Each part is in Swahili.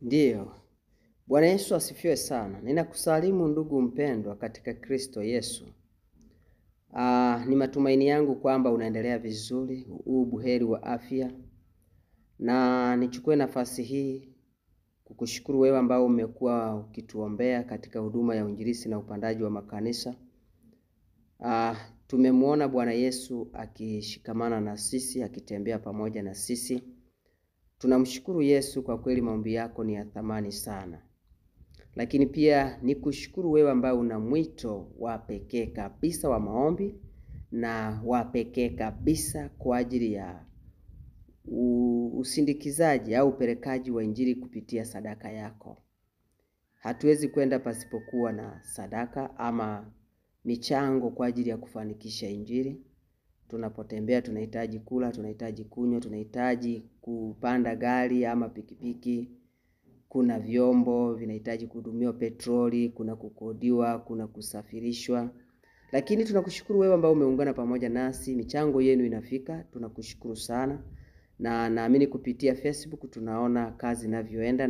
Ndiyo. Bwana Yesu asifiwe sana. Ninakusalimu ndugu mpendwa katika Kristo Yesu. Ni matumaini yangu kwamba unaendelea vizuri, buheri wa afya. Na nichukue nafasi hii kukushukuru wewe ambao umekuwa ukituombea katika huduma ya uinjilisti na upandaji wa makanisa. Tumemuona Bwana Yesu akishikamana na sisi, akitembea pamoja na sisi. Tunamshukuru Yesu, kwa kweli maombi yako ni ya thamani sana. Lakini pia nikushukuru wewe ambao una mwito wa pekee kabisa wa maombi na wa pekee kabisa kwa ajili ya usindikizaji au upelekaji wa injili kupitia sadaka yako. Hatuwezi kwenda pasipokuwa na sadaka ama michango kwa ajili ya kufanikisha injili. Tunapotembea tunahitaji kula, tunahitaji kunywa, tunahitaji kupanda gari ama pikipiki. Kuna vyombo vinahitaji kuhudumiwa, petroli, kuna kukodiwa, kuna kusafirishwa. Lakini tunakushukuru wewe ambao umeungana pamoja nasi, michango yenu inafika, tunakushukuru sana. Na naamini kupitia Facebook tunaona kazi inavyoenda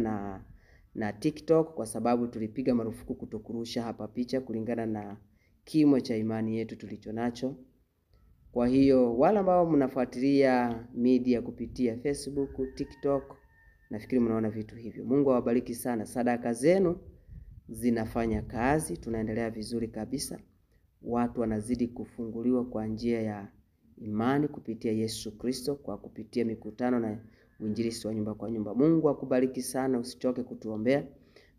na TikTok, kwa sababu tulipiga marufuku kutokurusha hapa picha kulingana na kimo cha imani yetu tulichonacho. Kwa hiyo wala ambao mnafuatilia media kupitia Facebook, TikTok, nafikiri mnaona vitu hivyo. Mungu awabariki sana. Sadaka zenu zinafanya kazi, tunaendelea vizuri kabisa. Watu wanazidi kufunguliwa kwa njia ya imani kupitia Yesu Kristo, kwa kupitia mikutano na uinjilisti wa nyumba kwa nyumba. Mungu akubariki sana, usichoke kutuombea.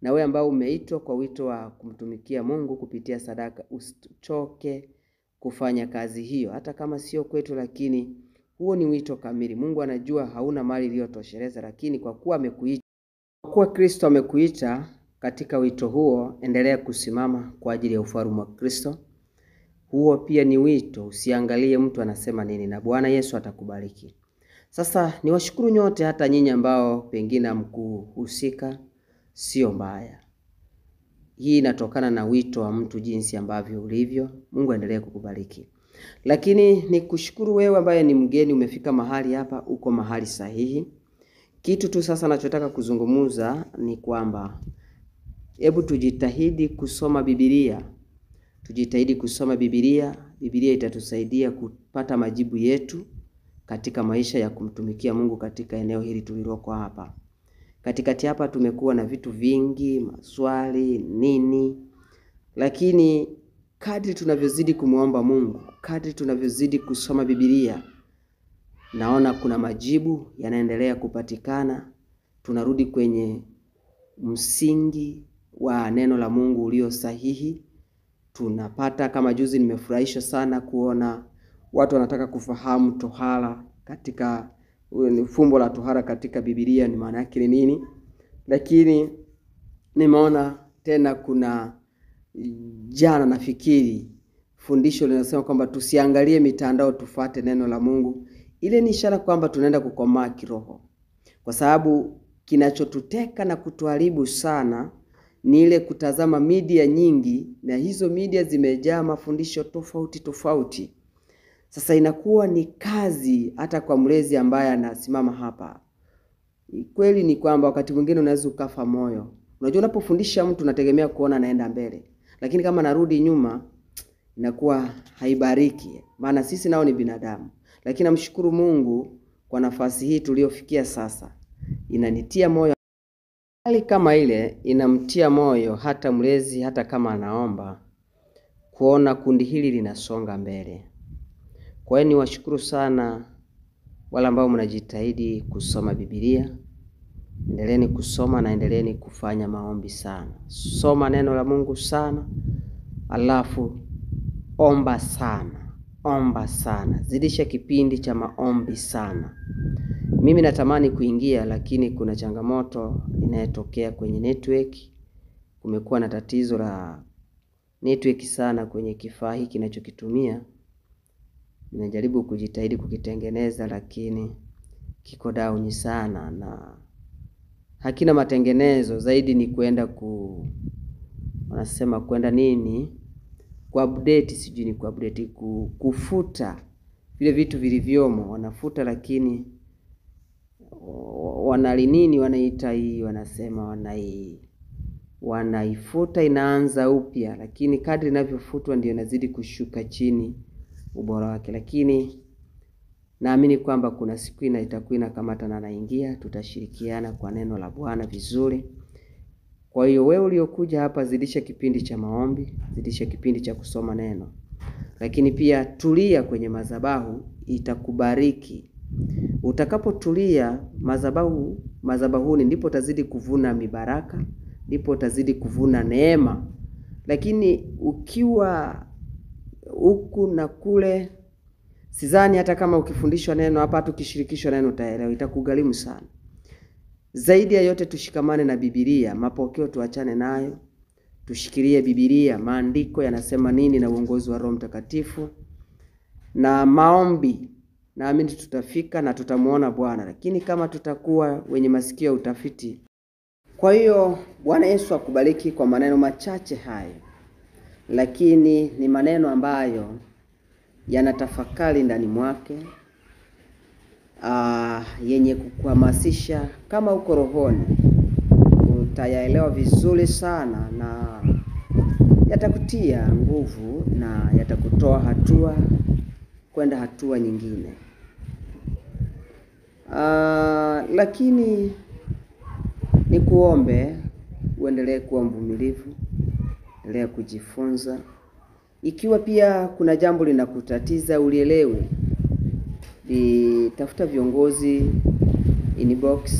Na wewe ambao umeitwa kwa wito wa kumtumikia Mungu kupitia sadaka, usichoke kufanya kazi hiyo. Hata kama sio kwetu, lakini huo ni wito kamili. Mungu anajua hauna mali iliyotosheleza, lakini kwa kuwa amekuita, kwa kuwa Kristo amekuita katika wito huo, endelea kusimama kwa ajili ya ufalme wa Kristo. Huo pia ni wito, usiangalie mtu anasema nini, na Bwana Yesu atakubariki. Sasa niwashukuru nyote, hata nyinyi ambao pengine hamkuhusika, sio mbaya. Hii inatokana na wito wa mtu jinsi ambavyo ulivyo. Mungu aendelee kukubariki. Lakini nikushukuru wewe ambaye ni mgeni, umefika mahali hapa, uko mahali sahihi. Kitu tu sasa nachotaka kuzungumuza ni kwamba hebu tujitahidi kusoma Biblia. Tujitahidi kusoma Biblia. Biblia itatusaidia kupata majibu yetu katika maisha ya kumtumikia Mungu katika eneo hili tuliloko hapa. Katikati hapa tumekuwa na vitu vingi, maswali, nini. Lakini kadri tunavyozidi kumuomba Mungu, kadri tunavyozidi kusoma Biblia, naona kuna majibu yanaendelea kupatikana. Tunarudi kwenye msingi wa neno la Mungu ulio sahihi. Tunapata, kama juzi nimefurahishwa sana kuona watu wanataka kufahamu tohara katika fumbo la tohara katika Biblia ni maana yake nini. Lakini nimeona tena kuna jana nafikiri fundisho linasema kwamba tusiangalie mitandao, tufuate neno la Mungu. Ile ni ishara kwamba tunaenda kukomaa kiroho. Kwa sababu kinachotuteka na kutuharibu sana ni ile kutazama media nyingi, na hizo media zimejaa mafundisho tofauti tofauti. Sasa inakuwa ni kazi hata kwa mlezi ambaye anasimama hapa. Kweli ni kwamba wakati mwingine unaweza ukafa moyo. Unajua unapofundisha mtu unategemea kuona anaenda mbele, lakini kama narudi nyuma inakuwa haibariki, maana sisi nao ni binadamu. Lakini namshukuru Mungu kwa nafasi hii tuliofikia sasa. Inanitia moyo. Hali kama ile inamtia moyo hata mlezi, hata kama anaomba, kuona kundi hili linasonga mbele. Kwa hiyo niwashukuru sana wale ambao mnajitahidi kusoma Biblia. Endeleeni kusoma na endeleeni kufanya maombi sana. Soma neno la Mungu sana, alafu omba sana. Omba sana. Zidisha kipindi cha maombi sana. Mimi natamani kuingia, lakini kuna changamoto inayotokea kwenye network. Kumekuwa na tatizo la network sana kwenye kifaa hiki kinachokitumia. Ninajaribu kujitahidi kukitengeneza, lakini kiko down sana na hakina matengenezo. Zaidi ni kwenda wanasema kwenda nini, kuupdate, sijui ni kuupdate, kufuta vile vitu vilivyomo wanafuta, lakini wanalinini wanaita hii, wanasema wanaifuta inaanza upya, lakini kadri inavyofutwa ndio inazidi kushuka chini ubora wake. Lakini naamini kwamba kuna siku itakuwa inakamata na naingia, tutashirikiana kwa neno la Bwana vizuri. Kwa hiyo wewe uliokuja hapa, zidisha kipindi cha maombi, zidisha kipindi cha kusoma neno. Lakini pia tulia kwenye madhabahu, itakubariki. Utakapotulia madhabahuni ndipo utazidi kuvuna mibaraka, ndipo utazidi kuvuna neema. Lakini ukiwa huku na kule, sidhani hata kama ukifundishwa neno hapa, tukishirikishwa neno utaelewa, itakugharimu sana. Zaidi ya yote tushikamane na Biblia, mapokeo tuachane nayo. Tushikilie Biblia, maandiko yanasema nini, na uongozi wa Roho Mtakatifu na maombi. Naamini tutafika na tutamuona Bwana, lakini kama tutakuwa wenye masikio ya utafiti. Kwa hiyo Bwana Yesu akubariki kwa maneno machache hayo, lakini ni maneno ambayo yanatafakari ndani mwake, yenye kukuhamasisha. Kama uko rohoni utayaelewa vizuri sana, na yatakutia nguvu na yatakutoa hatua kwenda hatua nyingine. Lakini nikuombe uendelee kuwa mvumilivu, endelea kujifunza. Ikiwa pia kuna jambo linakutatiza ulielewe, tafuta viongozi, inbox,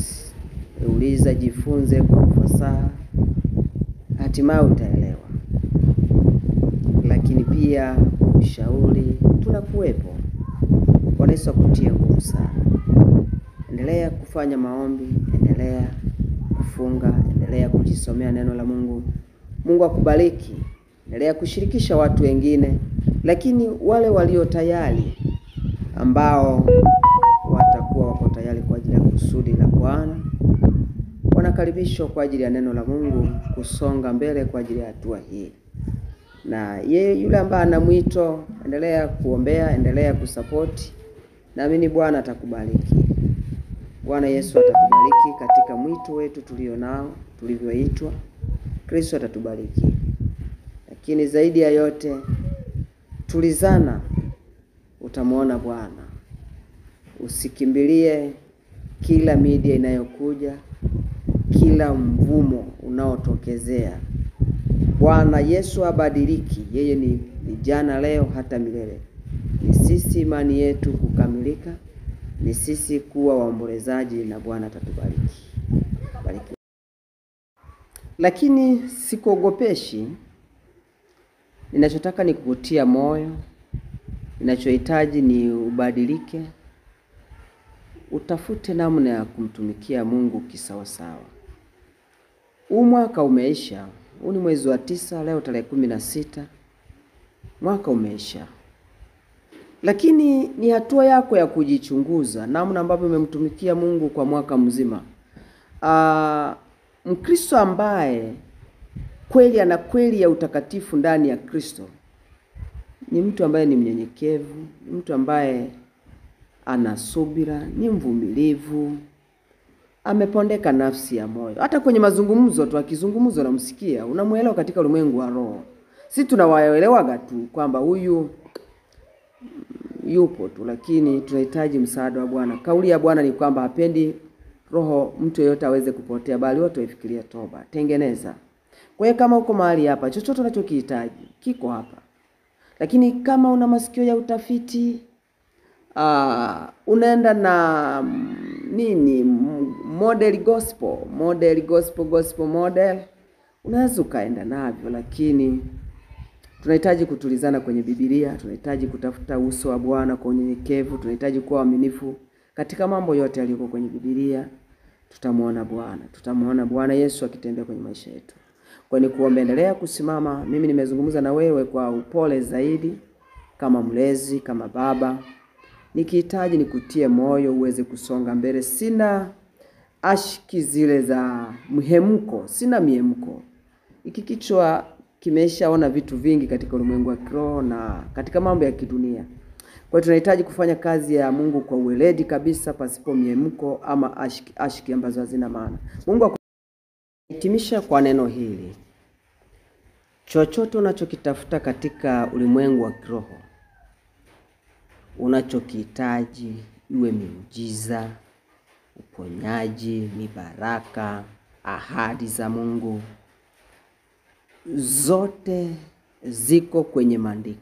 uliza, jifunze kwa ufasaha, hatimaye utaelewa. Lakini pia ushauri tunakuwepo. Bwana Yesu akutie nguvu sana. Endelea kufanya maombi, endelea kufunga, endelea kujisomea neno la Mungu. Mungu akubariki. Endelea kushirikisha watu wengine, lakini wale walio tayari, ambao watakuwa wako tayari kwa ajili ya kusudi la Bwana, wanakaribishwa kwa ajili ya neno la Mungu kusonga mbele kwa ajili ya hatua hii. Na yule ambaye ana mwito, endelea kuombea, endelea kusupport. Naamini Bwana atakubariki. Bwana Yesu atakubariki katika mwito wetu tulionao, tulivyoitwa. Kristo atatubariki. Lakini zaidi ya yote, tulizana, utamuona Bwana. Usikimbilie kila media inayokuja, kila mvumo unaotokezea. Bwana Yesu abadiliki. Yeye ni jana, leo, hata milele. Ni sisi imani yetu kukamilika, ni sisi kuwa waombolezaji, na Bwana atatubariki. Bariki. Lakini sikuogopeshi. Ninachotaka ni kukutia moyo. Ninachohitaji ni ubadilike. Utafute namna ya kumtumikia Mungu kisawasawa. Mwaka umeisha. Huu ni mwezi wa 9, leo tarehe 16. Mwaka umeisha. Lakini ni hatua yako ya kujichunguza namna ambavyo umemtumikia Mungu kwa mwaka mzima. Mkristo ambaye kweli ana kweli ya utakatifu ndani ya Kristo ni mtu ambaye ni mnyenyekevu, ni mtu ambaye ana subira, ni mvumilivu, amepondeka nafsi ya moyo. Hata kwenye mazungumzo tu, akizungumza unamsikia, unamuelewa katika ulimwengu wa roho. Si tunawaelewaga tu kwamba huyu yupo tu, lakini tunahitaji msaada wa Bwana. Kauli ya Bwana ni kwamba hapendi roho mtu yeyote aweze kupotea, bali wote wafikirie toba. Tengeneza. Kwa hiyo kama uko mahali hapa, chochote unachokihitaji kiko hapa. Lakini kama una masikio ya utafiti, unaenda na model gospel, unaweza ukaenda navyo, lakini tunahitaji kutulizana kwenye Biblia, tunahitaji kutafuta uso wa Bwana kwa unyenyekevu, tunahitaji kuwa waaminifu katika mambo yote yaliyoko kwenye Biblia. Tutamuona Bwana Yesu akitembea kwenye maisha yetu. Kwa ni kuombe, endelea kusimama. Mimi nimezungumza na wewe kwa upole zaidi, kama mlezi, kama baba. Nikihitaji nikutie moyo uweze kusonga mbele. Sina ashiki zile za mhemko, sina miemko. Hiki kichwa kimeshaona vitu vingi katika ulimwengu wa kiroho na katika mambo ya kidunia. Kwa Kwa hiyo tunahitaji kufanya kazi ya Mungu kwa uweledi kabisa, pasipo miemko ama ashiki ambazo hazina maana. Mungu akuhitimisha kwa neno hili: chochote unachokitafuta katika ulimwengu wa kiroho, unachokihitaji, iwe miujiza, uponyaji, mibaraka, ahadi za Mungu, zote ziko kwenye maandiko.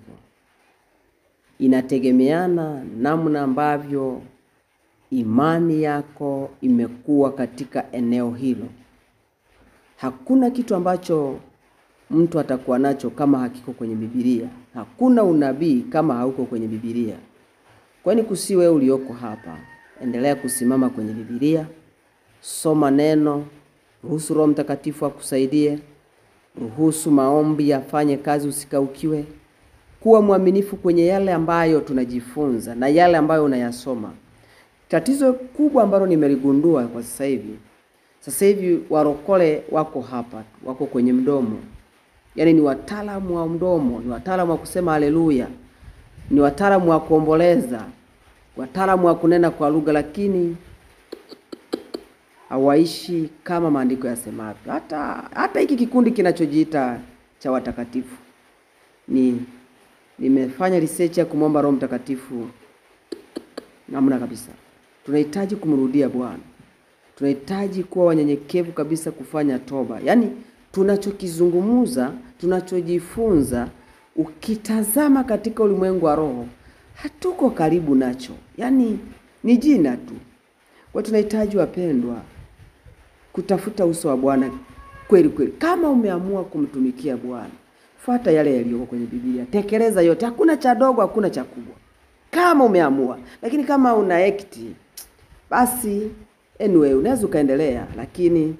Inategemeana namna ambavyo imani yako imekuwa katika eneo hilo. Hakuna kitu ambacho mtu atakuwa nacho kama hakiko kwenye Biblia. Hakuna unabii kama hauko kwenye Biblia. Kwani kusiwe ulioko hapa, endelea kusimama kwenye Biblia, soma neno, ruhusu Roho Mtakatifu akusaidie, ruhusu maombi yafanye kazi, usikaukiwe. Kuwa mwaminifu kwenye yale ambayo tunajifunza na yale ambayo unayasoma. Tatizo kubwa ambalo nimeligundua kwa sasa hivi warokole wako hapa, wako kwenye mdomo. Yaani ni wataalamu wa mdomo, ni wataalamu wa kusema haleluya, ni wataalamu wa kuomboleza, wataalamu wa kunena kwa lugha, lakini hawaishi kama maandiko yasemavyo. Hata hiki kikundi kinachojiita cha watakatifu, nimefanya research ya kumwomba Roho Mtakatifu namna kabisa. Tunahitaji kumrudia Bwana. Tunahitaji kuwa wanyenyekevu kabisa, kufanya toba. Yaani tunachokizungumuza, tunachojifunza, ukitazama katika ulimwengu wa roho, hatuko karibu nacho. Yaani ni jina tu. Kwa tunahitaji, wapendwa, kutafuta uso wa Bwana kweli kweli. Kama umeamua kumtumikia Bwana, fuata yale yaliyoko kwenye Biblia. Tekeleza yote. Hakuna cha dogo, hakuna cha kubwa. Kama umeamua. Lakini kama una act, basi anyway unaweza ukaendelea, lakini